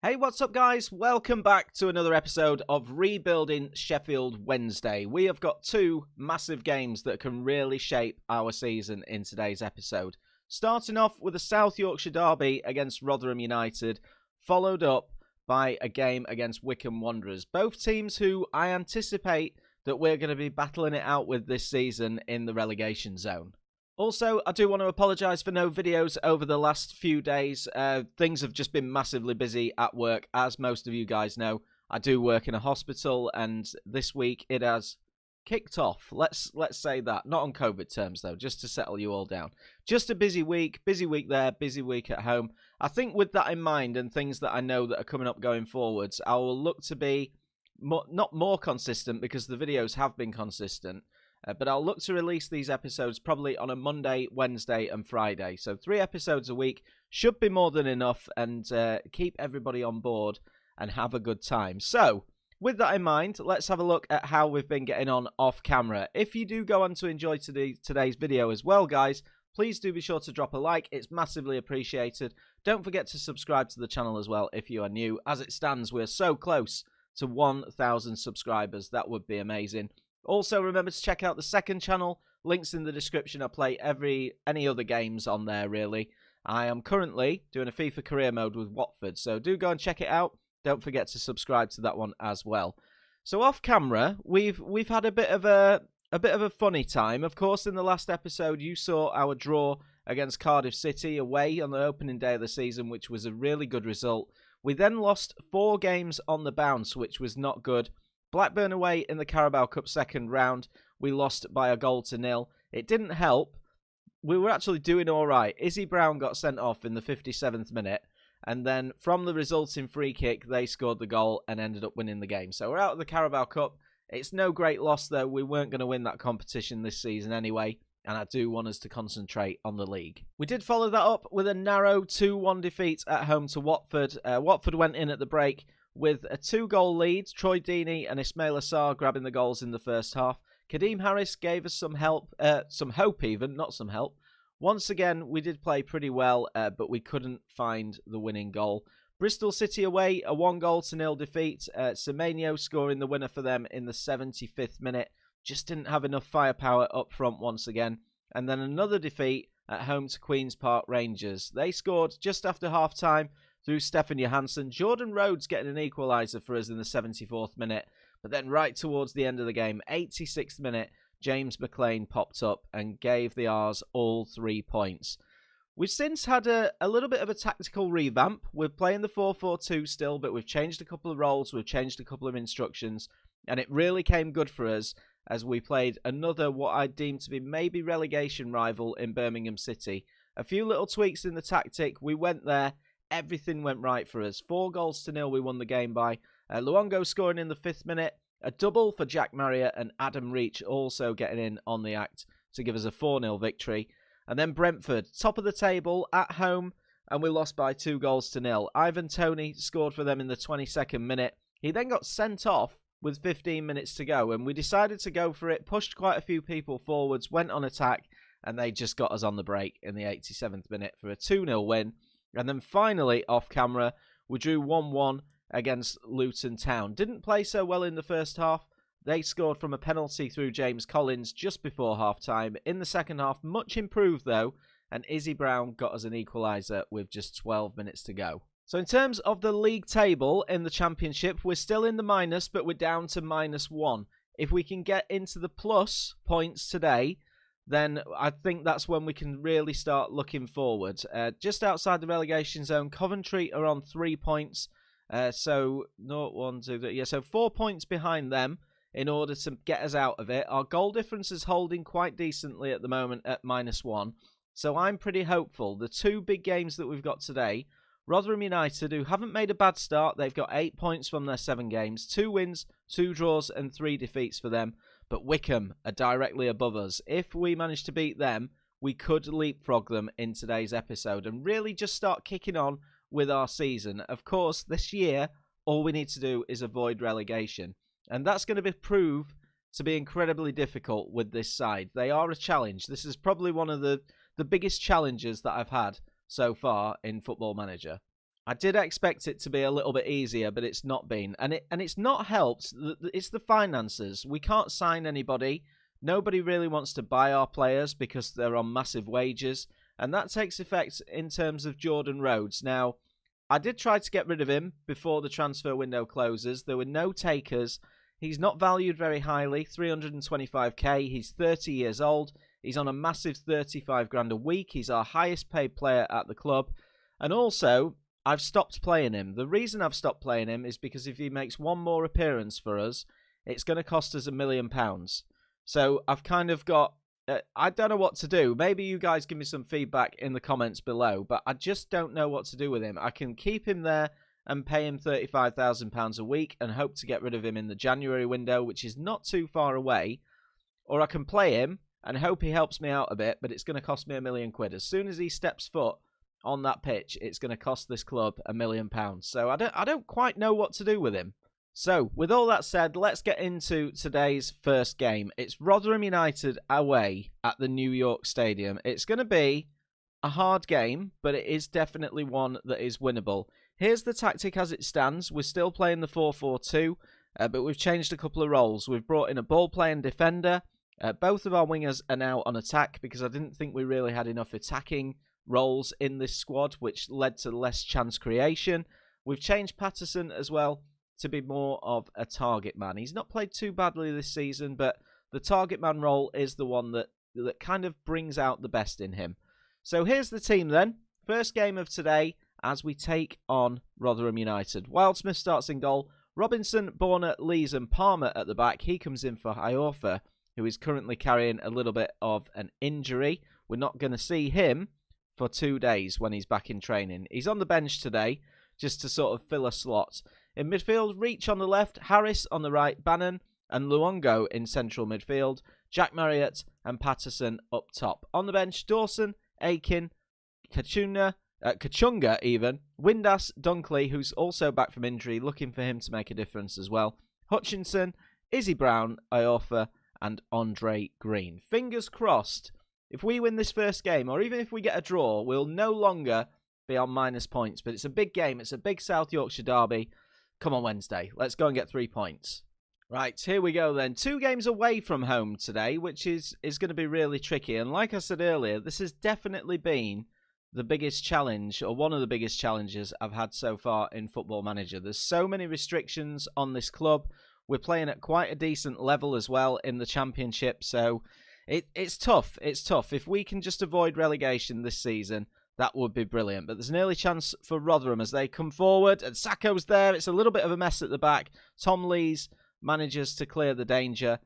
Hey, what's up, guys? Welcome back to another episode of Rebuilding Sheffield Wednesday. We have got two massive games that can really shape our season in today's episode. Starting off with a South Yorkshire Derby against Rotherham United, followed up by a game against Wycombe Wanderers. Both teams who I anticipate that we're going to be battling it out with this season in the relegation zone. Also, I do want to apologise for no videos over the last few days. Things have just been massively busy at work, as most of you guys know. I do work in a hospital, and this week it has kicked off. Let's say that. Not on COVID terms, though, just to settle you all down. Just a busy week there, busy week at home. I think with that in mind and things that I know that are coming up going forwards, I will look to be not more consistent, because the videos have been consistent. But I'll look to release these episodes probably on a Monday, Wednesday and Friday. So 3 episodes a week should be more than enough, and keep everybody on board and have a good time. So with that in mind, let's have a look at how we've been getting on off camera. If you do go on to enjoy today's video as well, guys, please do be sure to drop a like. It's massively appreciated. Don't forget to subscribe to the channel as well if you are new. As it stands, we're so close to 1,000 subscribers. That would be amazing. Also, remember to check out the second channel. Links in the description. I play any other games on there, really. I am currently doing a FIFA career mode with Watford, so do go and check it out. Don't forget to subscribe to that one as well. So off camera, we've had a bit of a funny time. Of course, in the last episode, you saw our draw against Cardiff City away on the opening day of the season, which was a really good result. We then lost 4 games on the bounce, which was not good. Blackburn away in the Carabao Cup second round, we lost by 1-0. It didn't help. We were actually doing all right. Izzy Brown got sent off in the 57th minute, and then from the resulting free kick, they scored the goal and ended up winning the game. So we're out of the Carabao Cup. It's no great loss, though. We weren't going to win that competition this season anyway, and I do want us to concentrate on the league. We did follow that up with a narrow 2-1 defeat at home to Watford. Watford went in at the break with a 2-goal lead. Troy Deeney and Ismail Assar grabbing the goals in the first half. Kadeem Harris gave us some help, some hope even, not some help. Once again, we did play pretty well, but we couldn't find the winning goal. Bristol City away, a 1-0 defeat. Semenyo scoring the winner for them in the 75th minute. Just didn't have enough firepower up front once again. And then another defeat at home to Queen's Park Rangers. They scored just after half-time through Stefan Johansson. Jordan Rhodes getting an equaliser for us in the 74th minute. But then right towards the end of the game, 86th minute, James McLean popped up and gave the R's all 3 points. We've since had a little bit of a tactical revamp. We're playing the 4-4-2 still, but we've changed a couple of roles, we've changed a couple of instructions, and it really came good for us as we played another, what I deem to be maybe relegation rival in Birmingham City. A few little tweaks in the tactic. We went there. Everything went right for us. 4-0 we won the game by. Luongo scoring in the 5th minute. A double for Jack Marriott, and Adam Reach also getting in on the act to give us a 4-0 victory. And then Brentford, top of the table, at home, and we lost by 2-0. Ivan Toney scored for them in the 22nd minute. He then got sent off with 15 minutes to go, and we decided to go for it, pushed quite a few people forwards, went on attack, and they just got us on the break in the 87th minute for a 2-0 win. And then finally, off camera, we drew 1-1 against Luton Town. Didn't play so well in the first half. They scored from a penalty through James Collins just before half-time. In the second half, much improved though, and Izzy Brown got us an equaliser with just 12 minutes to go. So in terms of the league table in the Championship, we're still in the minus, but we're down to -1. If we can get into the plus points today, then I think that's when we can really start looking forward. Just outside the relegation zone, Coventry are on 3 points. So 4 points behind them in order to get us out of it. Our goal difference is holding quite decently at the moment at -1. So I'm pretty hopeful. The 2 big games that we've got today, Rotherham United, who haven't made a bad start. They've got 8 points from their 7 games. 2 wins, 2 draws and 3 defeats for them. But Wycombe are directly above us. If we manage to beat them, we could leapfrog them in today's episode and really just start kicking on with our season. Of course, this year, all we need to do is avoid relegation. And that's going to prove to be incredibly difficult with this side. They are a challenge. This is probably one of the biggest challenges that I've had so far in Football Manager. I did expect it to be a little bit easier, but it's not been. And it's not helped. It's the finances. We can't sign anybody. Nobody really wants to buy our players because they're on massive wages. And that takes effect in terms of Jordan Rhodes. Now, I did try to get rid of him before the transfer window closes. There were no takers. He's not valued very highly, 325k. He's 30 years old. He's on a massive 35 grand a week. He's our highest paid player at the club. And also, I've stopped playing him. The reason I've stopped playing him is because if he makes one more appearance for us, it's going to cost us £1 million. So I've kind of got... I don't know what to do. Maybe you guys give me some feedback in the comments below, but I just don't know what to do with him. I can keep him there and pay him £35,000 a week and hope to get rid of him in the January window, which is not too far away. Or I can play him and hope he helps me out a bit, but it's going to cost me £1 million. As soon as he steps foot on that pitch, it's going to cost this club £1 million. So I don't quite know what to do with him. So, with all that said, let's get into today's first game. It's Rotherham United away at the New York Stadium. It's going to be a hard game, but it is definitely one that is winnable. Here's the tactic as it stands. We're still playing the 4-4-2, but we've changed a couple of roles. We've brought in a ball-playing defender. Both of our wingers are now on attack because I didn't think we really had enough attacking roles in this squad, which led to less chance creation. We've changed Patterson as well to be more of a target man. He's not played too badly this season, but the target man role is the one that kind of brings out the best in him. So here's the team then. First game of today as we take on Rotherham United. Wildsmith starts in goal. Robinson, Borner, Lees and Palmer at the back. He comes in for Iorfa, who is currently carrying a little bit of an injury. We're not going to see him for 2 days when he's back in training. He's on the bench today just to sort of fill a slot. In midfield, Reach on the left, Harris on the right, Bannon and Luongo in central midfield, Jack Marriott and Patterson up top. On the bench, Dawson, Aiken, Kachunga even, Windass, Dunkley, who's also back from injury, looking for him to make a difference as well, Hutchinson, Izzy Brown, Iorfa and Andre Green. Fingers crossed, if we win this first game, or even if we get a draw, we'll no longer be on minus points. But it's a big game. It's a big South Yorkshire Derby. Come on, Wednesday. Let's go and get 3 points. Right, here we go then. 2 games away from home today, which is going to be really tricky. And like I said earlier, this has definitely been the biggest challenge, or one of the biggest challenges I've had so far in Football Manager. There's so many restrictions on this club. We're playing at quite a decent level as well in the Championship, so it's tough. It's tough. If we can just avoid relegation this season, that would be brilliant. But there's an early chance for Rotherham as they come forward. And Sacco's there. It's a little bit of a mess at the back. Tom Lees manages to clear the danger.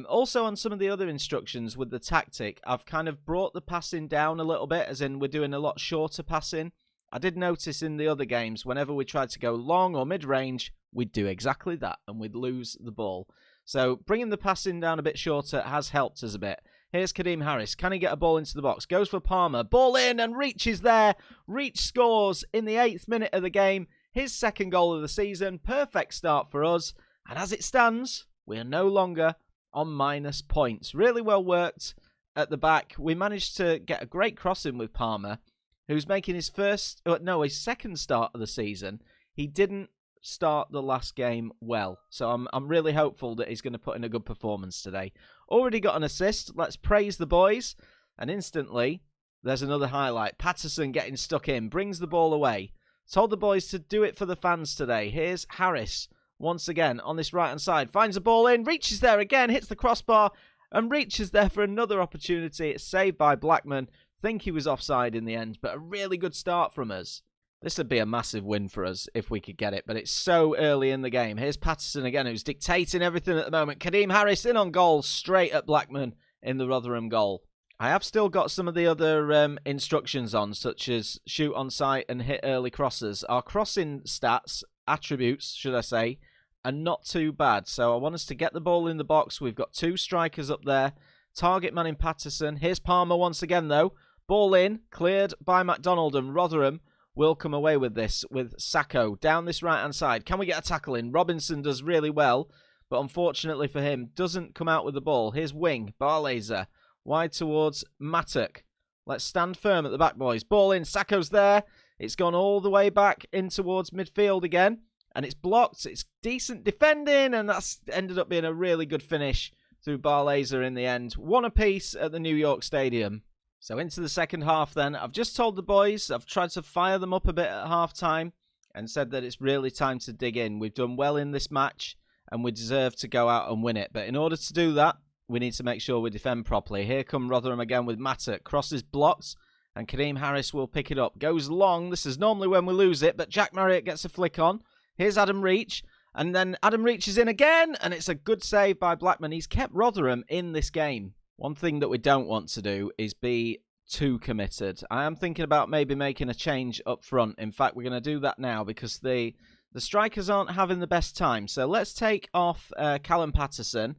Also on some of the other instructions with the tactic, I've kind of brought the passing down a little bit, as in we're doing a lot shorter passing. I did notice in the other games, whenever we tried to go long or mid-range, we'd do exactly that and we'd lose the ball. So bringing the passing down a bit shorter has helped us a bit. Here's Kadeem Harris. Can he get a ball into the box? Goes for Palmer. Ball in and Reach is there. Reach scores in the 8th minute of the game. His second goal of the season. Perfect start for us. And as it stands, we are no longer on minus points. Really well worked at the back. We managed to get a great crossing with Palmer, who's making his second start of the season. He didn't start the last game well. So I'm really hopeful that he's going to put in a good performance today. Already got an assist. Let's praise the boys. And instantly, there's another highlight. Patterson getting stuck in. Brings the ball away. Told the boys to do it for the fans today. Here's Harris once again on this right-hand side. Finds a ball in. Reaches there again. Hits the crossbar. And reaches there for another opportunity. It's saved by Blackman. Think he was offside in the end. But a really good start from us. This would be a massive win for us if we could get it, but it's so early in the game. Here's Patterson again, who's dictating everything at the moment. Kadeem Harris in on goal, straight at Blackman in the Rotherham goal. I have still got some of the other instructions on, such as shoot on sight and hit early crosses. Our crossing stats, attributes, should I say, are not too bad. So I want us to get the ball in the box. We've got 2 strikers up there. Target man in Patterson. Here's Palmer once again, though. Ball in, cleared by McDonald, and Rotherham will come away with this, with Sacco down this right-hand side. Can we get a tackle in? Robinson does really well, but unfortunately for him, doesn't come out with the ball. Here's Wing, Barlaser, wide towards Mattock. Let's stand firm at the back, boys. Ball in, Sacco's there. It's gone all the way back in towards midfield again. And it's blocked. It's decent defending. And that's ended up being a really good finish through Barlaser in the end. 1 apiece at the New York Stadium. So into the second half then. I've just told the boys, I've tried to fire them up a bit at half-time and said that it's really time to dig in. We've done well in this match and we deserve to go out and win it. But in order to do that, we need to make sure we defend properly. Here come Rotherham again with Matter. Crosses blocked and Kadeem Harris will pick it up. Goes long. This is normally when we lose it, but Jack Marriott gets a flick on. Here's Adam Reach. And then Adam Reach is in again, and it's a good save by Blackman. He's kept Rotherham in this game. One thing that we don't want to do is be too committed. I am thinking about maybe making a change up front. In fact, we're going to do that now because the strikers aren't having the best time. So let's take off Callum Patterson.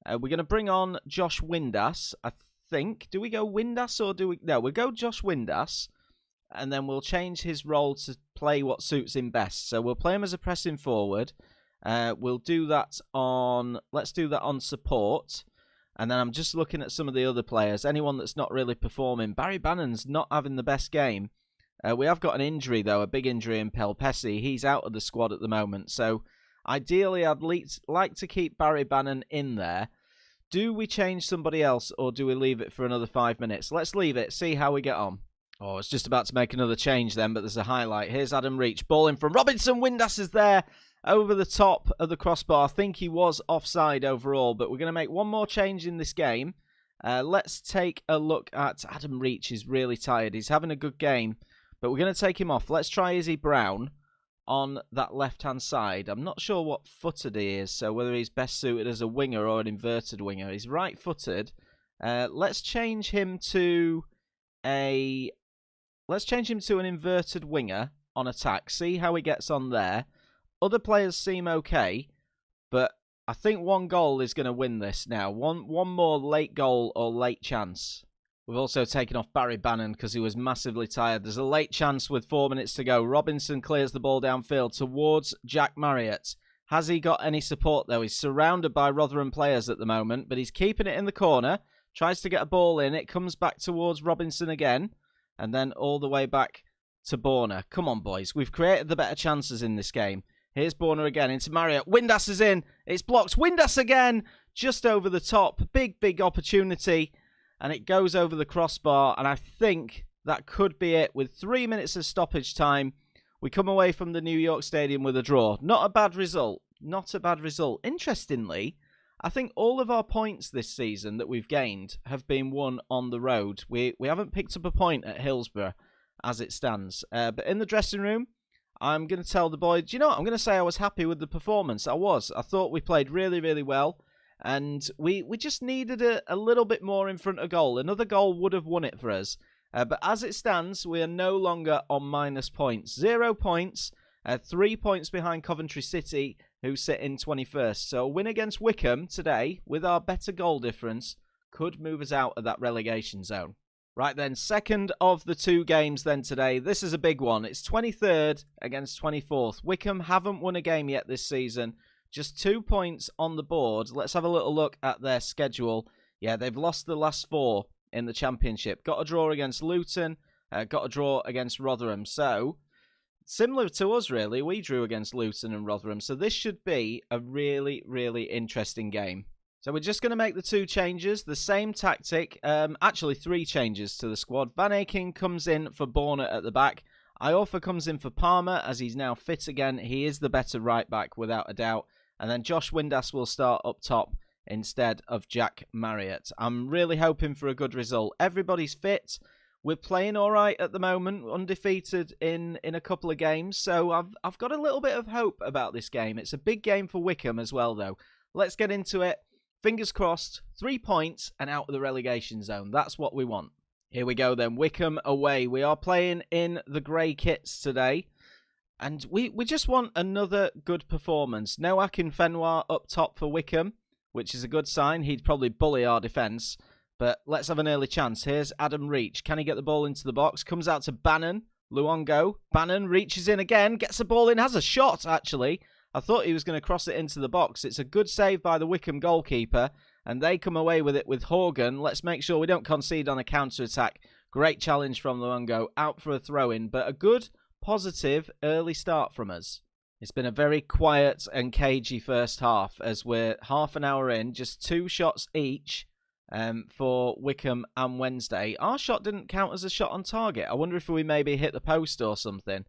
We're going to bring on Josh Windass, I think. Do we go Windass or do we... No, we'll go Josh Windass. And then we'll change his role to play what suits him best. So we'll play him as a pressing forward. We'll do that on... Let's do that on support. And then I'm just looking at some of the other players. Anyone that's not really performing. Barry Bannon's not having the best game. We have got an injury, though. A big injury in Pelpesi. He's out of the squad at the moment. So ideally, I'd like to keep Barry Bannon in there. Do we change somebody else or do we leave it for another 5 minutes? Let's leave it. See how we get on. Oh, I was just about to make another change then, but there's a highlight. Here's Adam Reach. Ball in from Robinson. Windass is there over the top of the crossbar. I think he was offside overall, but we're going to make one more change in this game. Let's take a look at Adam Reach. He's really tired. He's having a good game, but we're going to take him off. Let's try Izzy Brown on that left-hand side. I'm not sure what footed he is, so whether he's best suited as a winger or an inverted winger. He's right-footed. Let's change him to an inverted winger on attack. See how he gets on there. Other players seem okay, but I think one goal is going to win this now. One more late goal or late chance. We've also taken off Barry Bannon because he was massively tired. There's a late chance with 4 minutes to go. Robinson clears the ball downfield towards Jack Marriott. Has he got any support, though? He's surrounded by Rotherham players at the moment, but he's keeping it in the corner. Tries to get a ball in. It comes back towards Robinson again. And then all the way back to Borner. Come on, boys. We've created the better chances in this game. Here's Borner again into Marriott. Windass is in. It's blocked. Windass again. Just over the top. Big, big opportunity. And it goes over the crossbar. And I think that could be it. With 3 minutes of stoppage time, we come away from the New York Stadium with a draw. Not a bad result. Not a bad result. Interestingly, I think all of our points this season that we've gained have been won on the road. We haven't picked up a point at Hillsborough as it stands. But in the dressing room, I'm going to tell the boys, you know what? I'm going to say I was happy with the performance. I was. I thought we played really, really well. And we just needed a little bit more in front of goal. Another goal would have won it for us. But as it stands, we are no longer on minus points. 0 points, 3 points behind Coventry City, who sit in 21st. So a win against Wycombe today, with our better goal difference, could move us out of that relegation zone. Right then, second of the 2 games then today. This is a big one. It's 23rd against 24th. Wycombe haven't won a game yet this season. Just 2 points on the board. Let's have a little look at their schedule. Yeah, they've lost the last 4 in the Championship. Got a draw against Luton. Got a draw against Rotherham. So, similar to us really, we drew against Luton and Rotherham. So this should be a really, really interesting game. So we're just going to make the 2 changes. The same tactic. Actually, 3 changes to the squad. Van Aken comes in for Borner at the back. Iorfa comes in for Palmer as he's now fit again. He is the better right back without a doubt. And then Josh Windass will start up top instead of Jack Marriott. I'm really hoping for a good result. Everybody's fit. We're playing all right at the moment, undefeated in a couple of games. So I've got a little bit of hope about this game. It's a big game for Wycombe as well, though. Let's get into it. Fingers crossed, 3 points and out of the relegation zone. That's what we want. Here we go then. Wycombe away. We are playing in the grey kits today. And we just want another good performance. No Akinfenwa up top for Wycombe, which is a good sign. He'd probably bully our defence. But let's have an early chance. Here's Adam Reach. Can he get the ball into the box? Comes out to Bannon. Luongo. Bannon reaches in again. Gets the ball in. Has a shot, actually. I thought he was going to cross it into the box. It's a good save by the Wycombe goalkeeper. And they come away with it with Horgan. Let's make sure we don't concede on a counter-attack. Great challenge from Luongo. Out for a throw-in. But a good positive early start from us. It's been a very quiet and cagey first half as we're half an hour in, just 2 shots each for Wycombe and Wednesday. Our shot didn't count as a shot on target. I wonder if we maybe hit the post or something.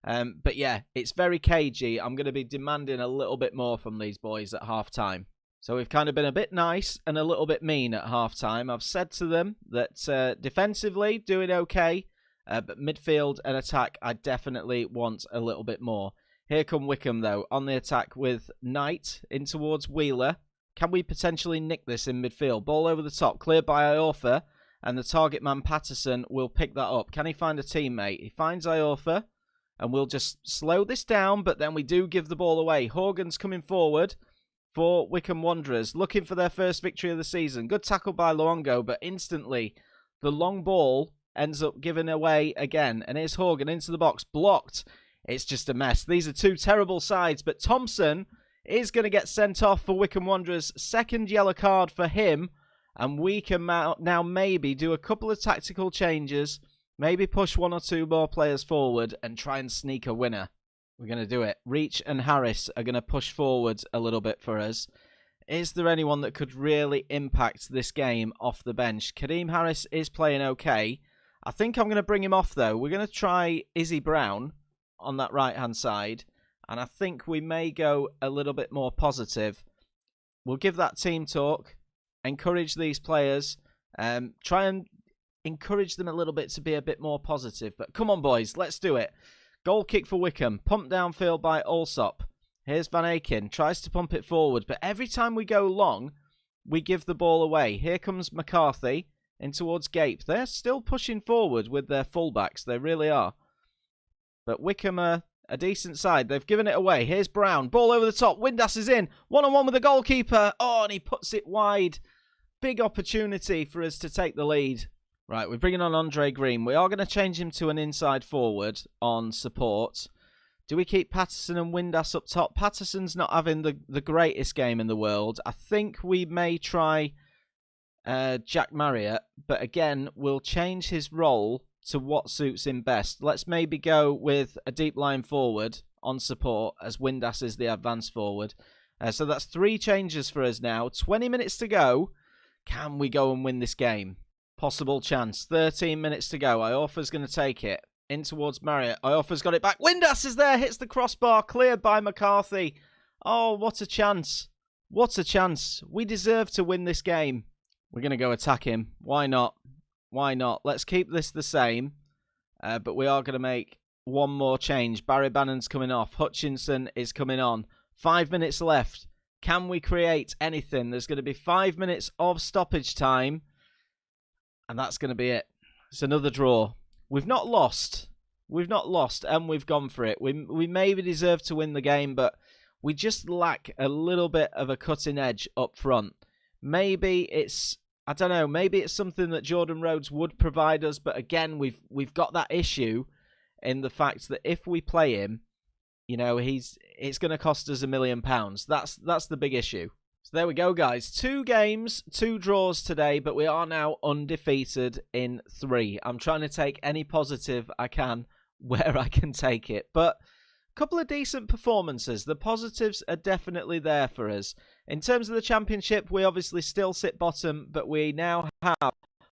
But yeah, it's very cagey. I'm going to be demanding a little bit more from these boys at half-time. So we've kind of been a bit nice and a little bit mean at half-time. I've said to them that defensively, doing okay, but midfield and attack, I definitely want a little bit more. Here come Wycombe, though, on the attack with Knight in towards Wheeler. Can we potentially nick this in midfield? Ball over the top, cleared by Iorfa, and the target man, Patterson, will pick that up. Can he find a teammate? He finds Iorfa, and we'll just slow this down, but then we do give the ball away. Horgan's coming forward for Wycombe Wanderers, looking for their first victory of the season. Good tackle by Luongo, but instantly the long ball ends up giving away again. And here's Horgan into the box, blocked. It's just a mess. These are 2 terrible sides, but Thompson is going to get sent off for Wycombe Wanderers. Second yellow card for him, and we can now maybe do a couple of tactical changes, maybe push 1 or 2 more players forward and try and sneak a winner. We're going to do it. Reach and Harris are going to push forward a little bit for us. Is there anyone that could really impact this game off the bench? Kadeem Harris is playing okay. I think I'm going to bring him off, though. We're going to try Izzy Brown on that right-hand side, and I think we may go a little bit more positive. We'll give that team talk, encourage these players, try and encourage them a little bit to be a bit more positive. But come on, boys, let's do it. Goal kick for Wycombe, pumped downfield by Allsop. Here's Van Aken, tries to pump it forward, but every time we go long, we give the ball away. Here comes McCarthy in towards Gape. They're still pushing forward with their fullbacks, they really are. But Wycombe are a decent side. They've given it away. Here's Brown. Ball over the top. Windass is in. 1-on-1 with the goalkeeper. Oh, and he puts it wide. Big opportunity for us to take the lead. Right, we're bringing on Andre Green. We are going to change him to an inside forward on support. Do we keep Patterson and Windass up top? Patterson's not having the greatest game in the world. I think we may try Jack Marriott. But again, we'll change his role to what suits him best. Let's maybe go with a deep line forward on support as Windass is the advance forward. So that's 3 changes for us now. 20 minutes to go. Can we go and win this game? Possible chance. 13 minutes to go. Iorfa's going to take it in towards Marriott. Iorfa's got it back. Windass is there. Hits the crossbar. Cleared by McCarthy. Oh, what a chance. What a chance. We deserve to win this game. We're going to go attack him. Why not? Why not? Let's keep this the same. But we are going to make 1 more change. Barry Bannon's coming off. Hutchinson is coming on. 5 minutes left. Can we create anything? There's going to be 5 minutes of stoppage time. And that's going to be it. It's another draw. We've not lost. We've not lost, and we've gone for it. We maybe deserve to win the game, but we just lack a little bit of a cutting edge up front. Maybe it's, I don't know, maybe it's something that Jordan Rhodes would provide us, but again, we've got that issue in the fact that if we play him, you know, it's going to cost us £1 million. That's the big issue. So there we go, guys. 2 games, 2 draws today, but we are now undefeated in 3. I'm trying to take any positive I can where I can take it. But a couple of decent performances. The positives are definitely there for us. In terms of the championship, we obviously still sit bottom, but we now have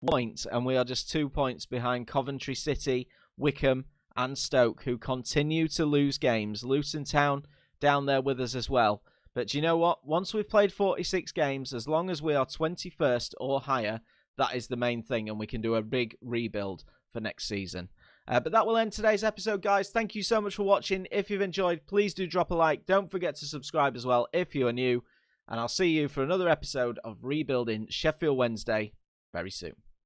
points, and we are just 2 points behind Coventry City, Wycombe, and Stoke, who continue to lose games. Luton Town down there with us as well. But do you know what? Once we've played 46 games, as long as we are 21st or higher, that is the main thing, and we can do a big rebuild for next season. But that will end today's episode, guys. Thank you so much for watching. If you've enjoyed, please do drop a like. Don't forget to subscribe as well if you are new. And I'll see you for another episode of Rebuilding Sheffield Wednesday very soon.